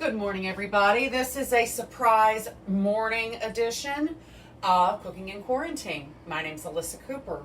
Good morning, everybody. This is a surprise morning edition of Cooking in Quarantine. My name's Alyssa Cooper.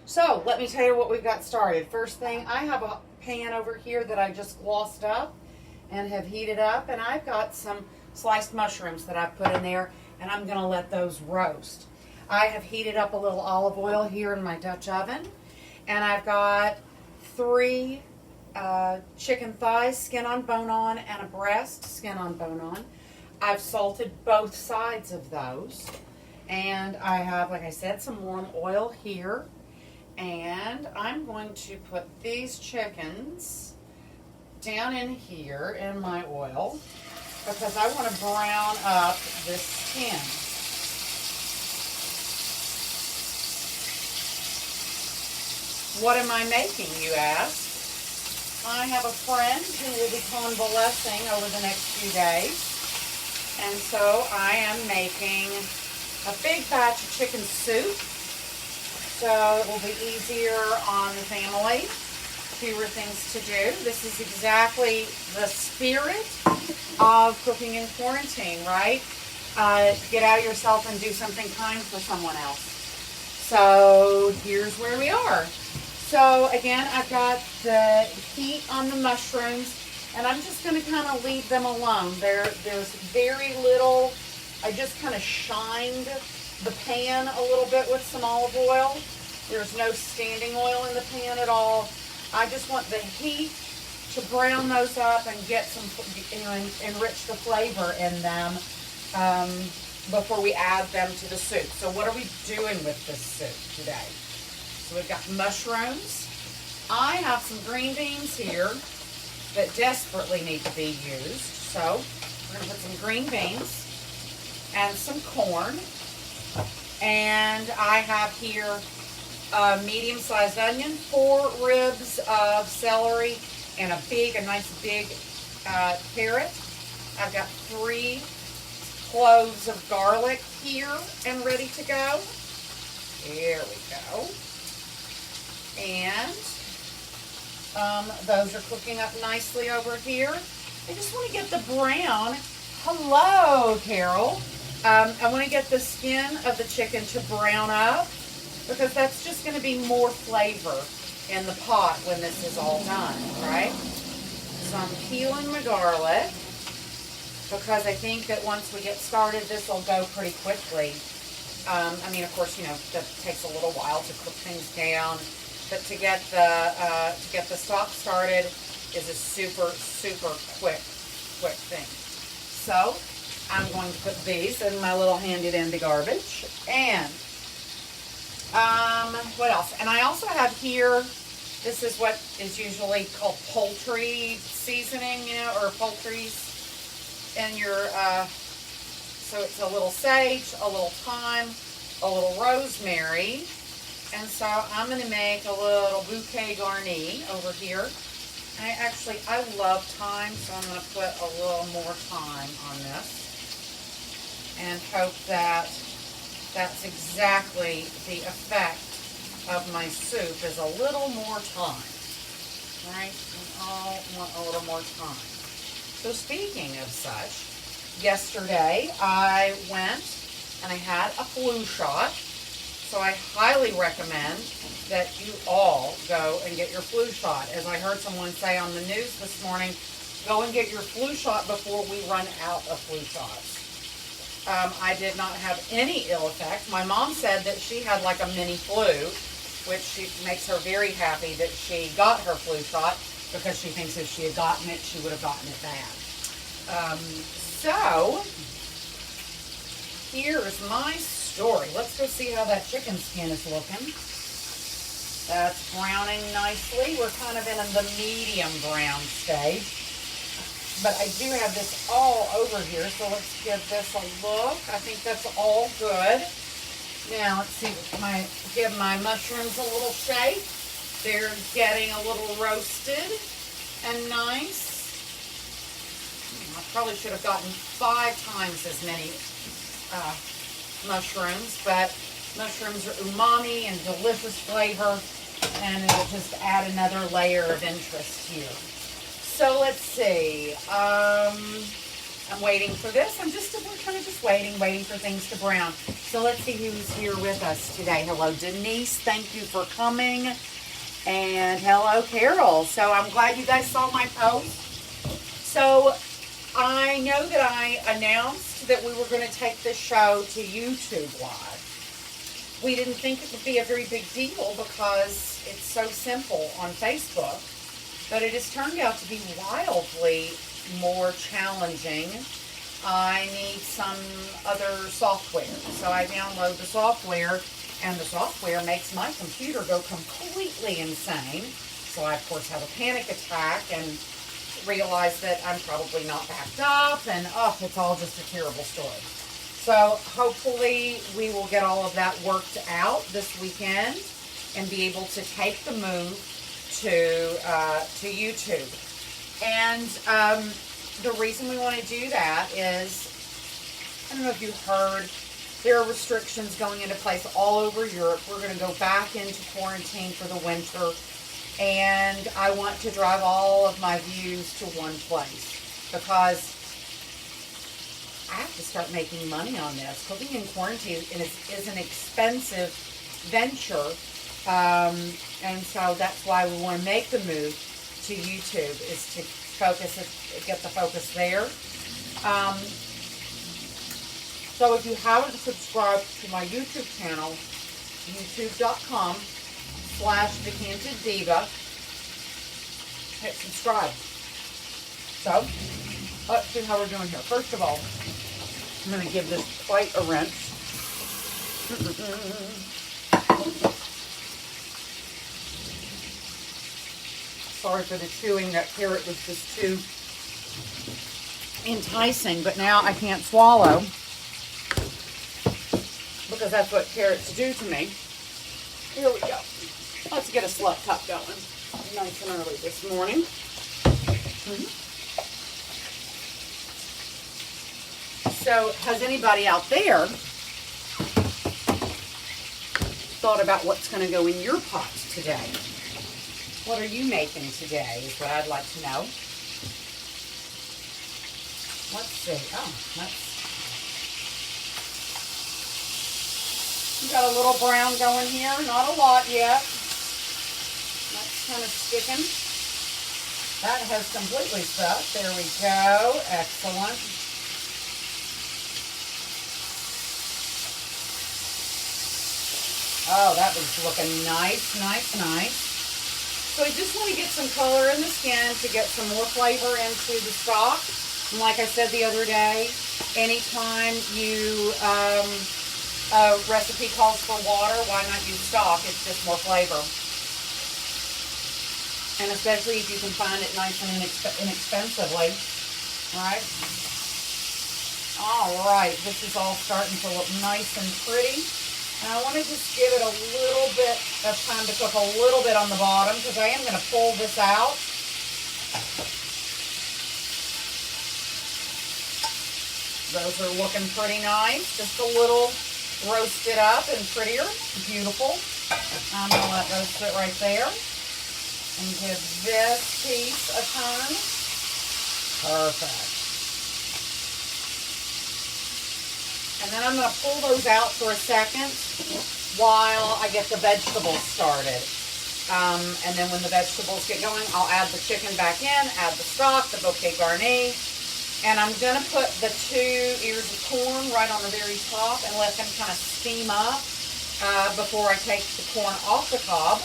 So let me tell you what we've got started. First thing, I have a pan over here that I just glossed up and have heated up, and I've got some sliced mushrooms that I've put in there, and I'm going to let those roast. I have heated up a little olive oil here in my Dutch oven, and I've got three chicken thighs, skin on, bone on, and a breast, skin on, bone on. I've salted both sides of those, and I have, like I said, some warm oil here, and I'm going to put these chickens down in here in my oil because I want to brown up this skin. What am I making, you ask? I have a friend who will be convalescing over the next few days, and so I am making a big batch of chicken soup, so it will be easier on the family, fewer things to do. This is exactly the spirit of cooking in quarantine, right? Get out yourself and do something kind for someone else. So here's where we are. So again, I've got the heat on the mushrooms, and I'm just going to kind of leave them alone. There's very little. I just kind of shined the pan a little bit with some olive oil. There's no standing oil in the pan at all. I just want the heat to brown those up and get some, enrich the flavor in them before we add them to the soup. So what are we doing with this soup today? So we've got mushrooms. I have some green beans here that desperately need to be used. So we're going to put some green beans and some corn. And I have here a medium-sized onion, 4 ribs of celery, and a nice big carrot. I've got 3 cloves of garlic here and ready to go. There we go. And those are cooking up nicely over here. I just want to get the brown. Hello, Carol. I want to get the skin of the chicken to brown up because that's just going to be more flavor in the pot when this is all done, right? So I'm peeling my garlic because I think that once we get started, this will go pretty quickly. I mean, of course, that takes a little while to cook things down. But to get the stock started is a super quick thing. So I'm going to put these in my little handy dandy garbage. And what else? And I also have here, this is what is usually called poultry seasoning, or poultries in your, so it's a little sage, a little thyme, a little rosemary. And so I'm going to make a little bouquet garni over here. I love thyme, so I'm going to put a little more thyme on this. And hope that that's exactly the effect of my soup, is a little more thyme. Right? We all want a little more thyme. So speaking of such, yesterday I went and I had a flu shot. So I highly recommend that you all go and get your flu shot. As I heard someone say on the news this morning, go and get your flu shot before we run out of flu shots. I did not have any ill effects. My mom said that she had like a mini flu, which makes her very happy that she got her flu shot because she thinks if she had gotten it, she would have gotten it bad. So here's my story. Let's go see how that chicken skin is looking. That's browning nicely. We're kind of in the medium brown stage. But I do have this all over here, so let's give this a look. I think that's all good. Now let's see, give my mushrooms a little shake. They're getting a little roasted and nice. I probably should have gotten 5 times as many mushrooms, but mushrooms are umami and delicious flavor, and it'll just add another layer of interest here. So let's see. I'm waiting for this. We're kind of just waiting for things to brown. So let's see who's here with us today. Hello, Denise. Thank you for coming. And hello, Carol. So I'm glad you guys saw my post. So I know that I announced that we were going to take this show to YouTube Live. We didn't think it would be a very big deal because it's so simple on Facebook, but it has turned out to be wildly more challenging. I need some other software. So I download the software, and the software makes my computer go completely insane. So I, of course, have a panic attack and realize that I'm probably not backed up, and it's all just a terrible story. So hopefully we will get all of that worked out this weekend and be able to take the move to YouTube. And the reason we want to do that is, I don't know if you heard, there are restrictions going into place all over Europe. We're going to go back into quarantine for the winter, and I want to drive all of my views to one place because I have to start making money on this. Cooking in quarantine is an expensive venture, and so that's why we want to make the move to YouTube, is to get the focus there. So if you haven't subscribed to my YouTube channel, youtube.com/TheCantedDiva, hit subscribe. So let's see how we're doing here. First of all, I'm going to give this quite a rinse. Sorry for the chewing. That carrot was just too enticing, but now I can't swallow because that's what carrots do to me. Here we go. Let's get a slut cup going. Nice and early this morning. So, has anybody out there thought about what's going to go in your pots today? What are you making today is what I'd like to know. Let's see. We got a little brown going here. Not a lot yet. That's kind of sticking. That has completely stuck. There we go. Excellent. Oh, that was looking nice. So I just want to get some color in the skin to get some more flavor into the stock. And like I said the other day, anytime you a recipe calls for water, why not use stock? It's just more flavor. And especially if you can find it nice and inexpensively. Alright? Alright, this is all starting to look nice and pretty. And I want to just give it a little bit of time to cook a little bit on the bottom because I am going to pull this out. Those are looking pretty nice. Just a little roasted up and prettier. Beautiful. I'm going to let those sit right there. And give this piece a turn. Perfect. And then I'm going to pull those out for a second while I get the vegetables started. And then when the vegetables get going, I'll add the chicken back in, add the stock, the bouquet garni. And I'm going to put the 2 ears of corn right on the very top and let them kind of steam up before I take the corn off the cob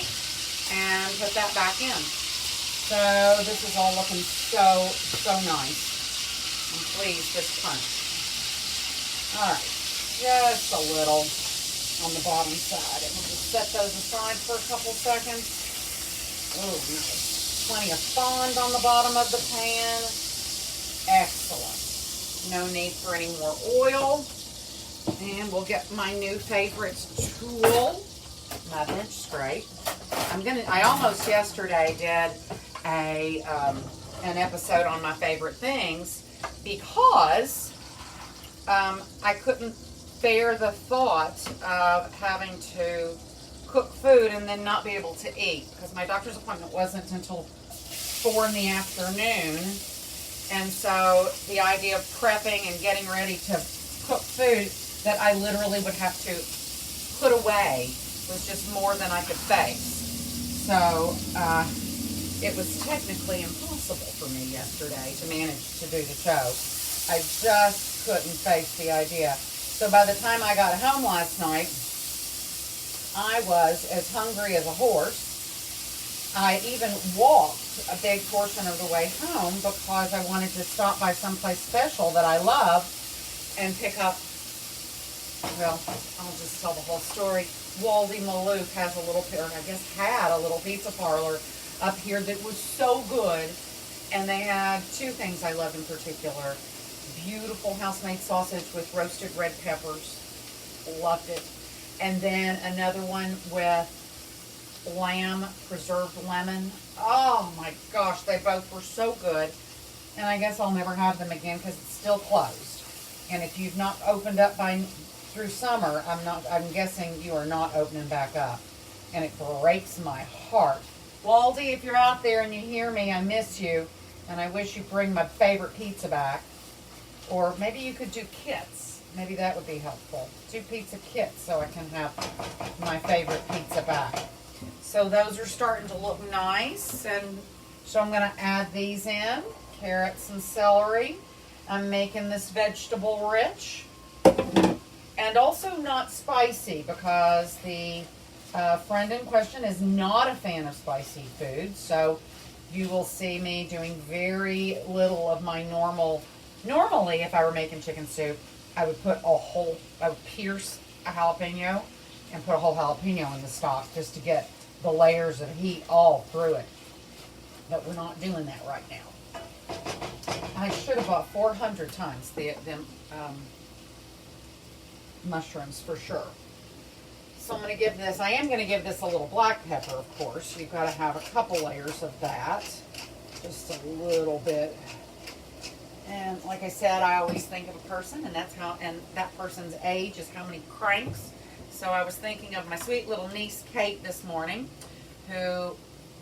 and put that back in. So this is all looking so nice. I'm pleased this punch. Alright, just a little on the bottom side. And we'll just set those aside for a couple seconds. Oh, nice. Plenty of fond on the bottom of the pan. Excellent. No need for any more oil. And we'll get my new favorite tool, my bench scrape. I almost yesterday did an episode on my favorite things because I couldn't bear the thought of having to cook food and then not be able to eat because my doctor's appointment wasn't until 4 in the afternoon. And so so the idea of prepping and getting ready to cook food that I literally would have to put away was just more than I could face. So it was technically impossible for me yesterday to manage to do the show. I just couldn't face the idea. So by the time I got home last night, I was as hungry as a horse. I even walked a big portion of the way home because I wanted to stop by someplace special that I love and pick up, well, I'll just tell the whole story. Waldy Malouf has a little, or I guess had a little pizza parlor up here that was so good. And they had two things I love in particular. Beautiful house-made sausage with roasted red peppers. Loved it. And then another one with lamb, preserved lemon. Oh my gosh, they both were so good. And I guess I'll never have them again because it's still closed. And if you've not opened up through summer, I'm guessing you are not opening back up. And it breaks my heart. Waldy, if you're out there and you hear me, I miss you. And I wish you'd bring my favorite pizza back. Or maybe you could do kits. Maybe that would be helpful. 2 pizza kits so I can have my favorite pizza back. So those are starting to look nice. And so I'm going to add these in. Carrots and celery. I'm making this vegetable rich. And also not spicy because the friend in question is not a fan of spicy food. So you will see me doing very little of my normal. Normally, if I were making chicken soup, I would pierce a jalapeno and put a whole jalapeno in the stock just to get the layers of heat all through it. But we're not doing that right now. I should have bought 400 times the mushrooms for sure. So I'm going to give this, I am going to give this a little black pepper, of course. You've got to have a couple layers of that. Just a little bit. And like I said, I always think of a person, and that's how, and that person's age is how many cranks. So I was thinking of my sweet little niece, Kate, this morning, who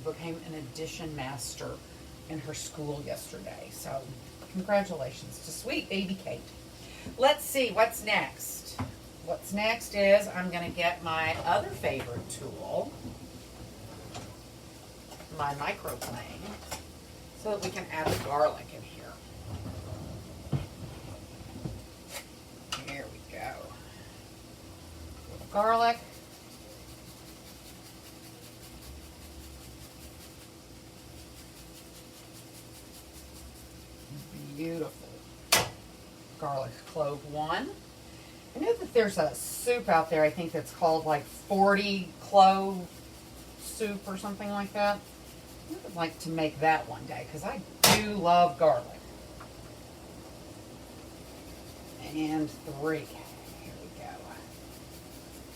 became an addition master in her school yesterday. So congratulations to sweet baby Kate. Let's see what's next. What's next is I'm going to get my other favorite tool, my microplane, so that we can add the garlic in here. Here we go. Garlic. Beautiful. Garlic clove 1. I know that there's a soup out there, I think that's called like 40 clove soup or something like that. I would like to make that one day because I do love garlic. And 3. Here we go.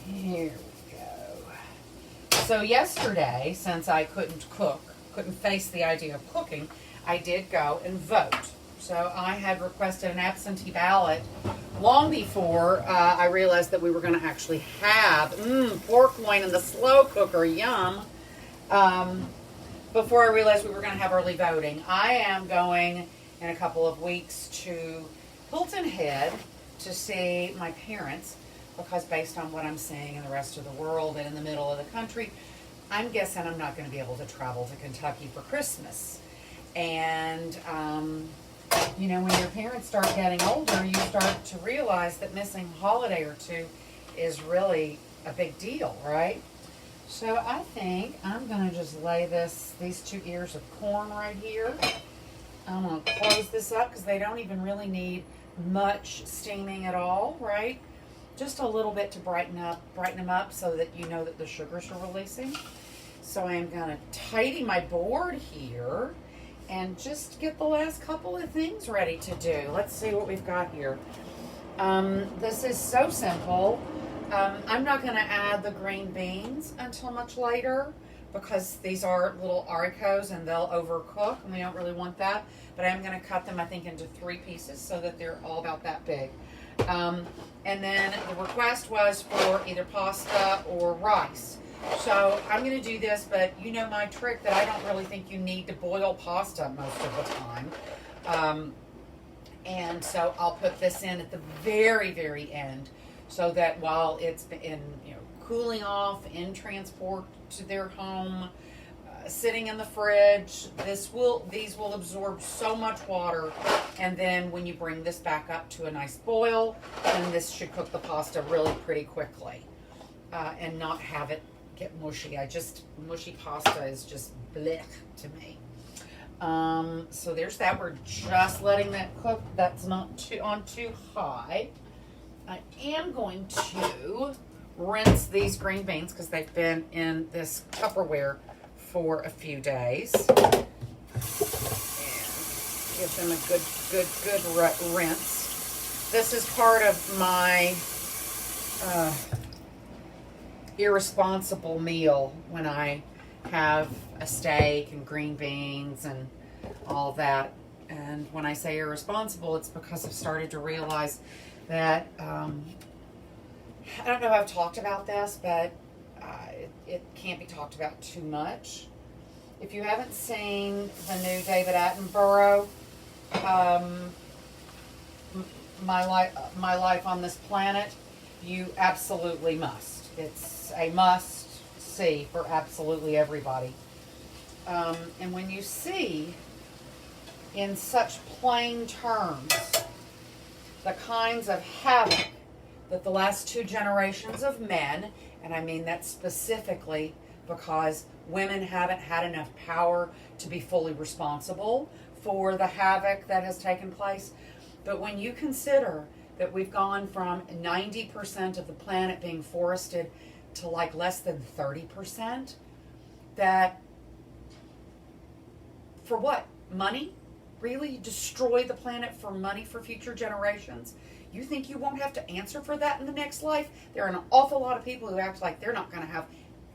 Here we go. So yesterday, since I couldn't face the idea of cooking, I did go and vote. So I had requested an absentee ballot long before I realized that we were going to actually have pork loin in the slow cooker, yum. Before I realized we were going to have early voting. I am going in a couple of weeks to Hilton Head to see my parents because based on what I'm seeing in the rest of the world and in the middle of the country, I'm guessing I'm not going to be able to travel to Kentucky for Christmas. And you know, when your parents start getting older, you start to realize that missing a holiday or two is really a big deal, right? So I think I'm going to just lay these 2 ears of corn right here. I'm going to close this up because they don't even really need much steaming at all, right? Just a little bit to brighten them up so that you know that the sugars are releasing. So I'm going to tidy my board here and just get the last couple of things ready to do. Let's see what we've got here. This is so simple. I'm not going to add the green beans until much later because these are little haricots and they'll overcook and we don't really want that. But I'm going to cut them, I think, into 3 pieces so that they're all about that big. And then the request was for either pasta or rice. So I'm going to do this, but you know my trick that I don't really think you need to boil pasta most of the time. And so I'll put this in at the very, very end, so that while it's in, cooling off in transport to their home, sitting in the fridge, these will absorb so much water, and then when you bring this back up to a nice boil, then this should cook the pasta really pretty quickly, and not have it get mushy. Mushy pasta is just blech to me. So there's that. We're just letting that cook. That's not too high. I am going to rinse these green beans because they've been in this Tupperware for a few days, and give them a good rinse. This is part of my irresponsible meal when I have a steak and green beans and all that. And when I say irresponsible, it's because I've started to realize that I don't know if I've talked about this, but it can't be talked about too much. If you haven't seen the new David Attenborough, my life on this planet, you absolutely must. It's a must see for absolutely everybody. And when you see in such plain terms the kinds of havoc that the last two generations of men, and I mean that specifically because women haven't had enough power to be fully responsible for the havoc that has taken place. But when you consider that we've gone from 90% of the planet being forested to like less than 30%, that for what? Money? Really? Destroy the planet for money for future generations? You think you won't have to answer for that in the next life? There are an awful lot of people who act like they're not going to have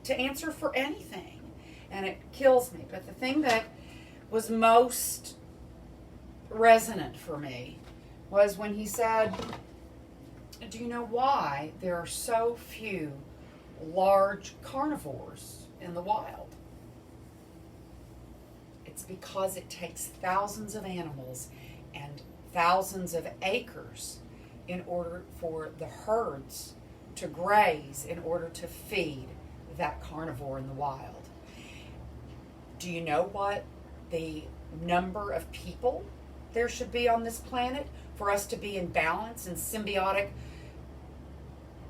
to answer for anything. And it kills me. But the thing that was most resonant for me was when he said, do you know why there are so few large carnivores in the wild? It's because it takes thousands of animals and thousands of acres in order for the herds to graze, in order to feed that carnivore in the wild. Do you know what the number of people there should be on this planet for us to be in balance and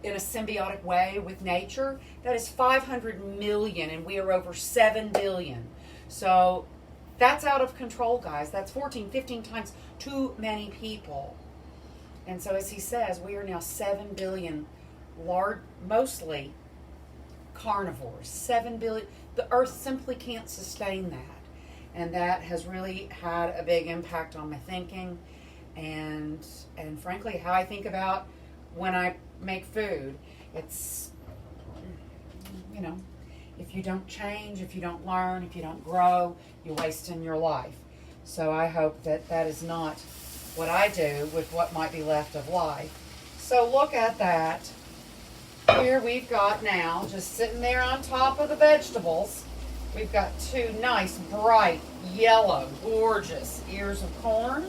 in a symbiotic way with nature? That is 500 million, and we are over 7 billion. So that's out of control, guys. That's 14, 15 times too many people. And so as he says, we are now 7 billion, mostly carnivores. 7 billion. The earth simply can't sustain that. And that has really had a big impact on my thinking and frankly, how I think about when I make food. It's, if you don't change, if you don't learn, if you don't grow, you're wasting your life. So I hope that that is not what I do with what might be left of life. So look at that. Here we've got now, just sitting there on top of the vegetables, we've got two nice, bright, yellow, gorgeous ears of corn.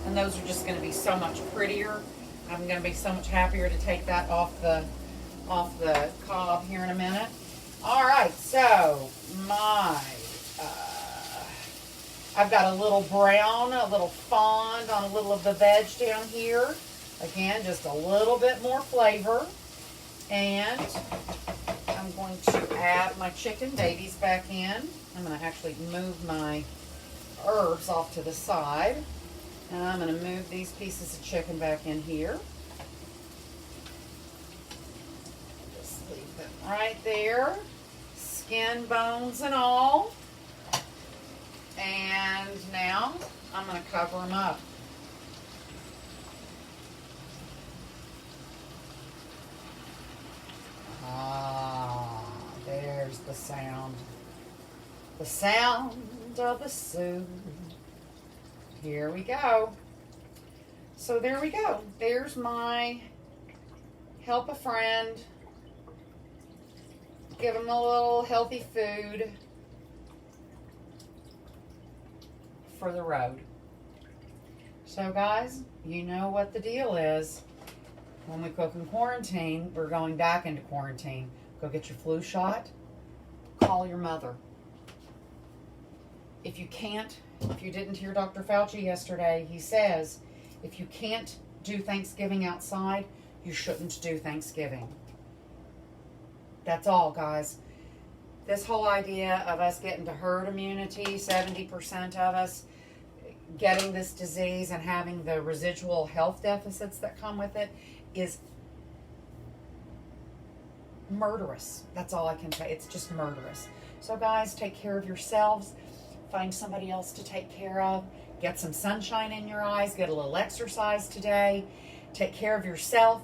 And those are just going to be so much prettier. I'm going to be so much happier to take that off the cob here in a minute. All right, so I've got a little brown, a little fond on a little of the veg down here. Again, just a little bit more flavor. And I'm going to add my chicken babies back in. I'm going to actually move my herbs off to the side. And I'm going to move these pieces of chicken back in here. Just leave them right there. Skin, bones, and all. And now I'm going to cover them up. Ah, there's the sound. The sound of the soup. Here we go. So there we go. There's my help a friend. Give them a little healthy food for the road. So guys, you know what the deal is. When we cook in quarantine, we're going back into quarantine. Go get your flu shot. Call your mother. If you can't, if you didn't hear Dr. Fauci yesterday, he says, if you can't do Thanksgiving outside, you shouldn't do Thanksgiving. That's all, guys. This whole idea of us getting to herd immunity, 70% of us getting this disease and having the residual health deficits that come with it is murderous. That's all I can say. It's just murderous. So guys, take care of yourselves. Find somebody else to take care of. Get some sunshine in your eyes. Get a little exercise today. Take care of yourself.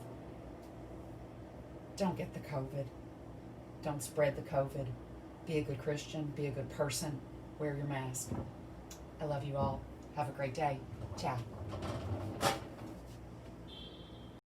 Don't get the COVID. Don't spread the COVID. Be a good Christian. Be a good person. Wear your mask. I love you all. Have a great day. Ciao.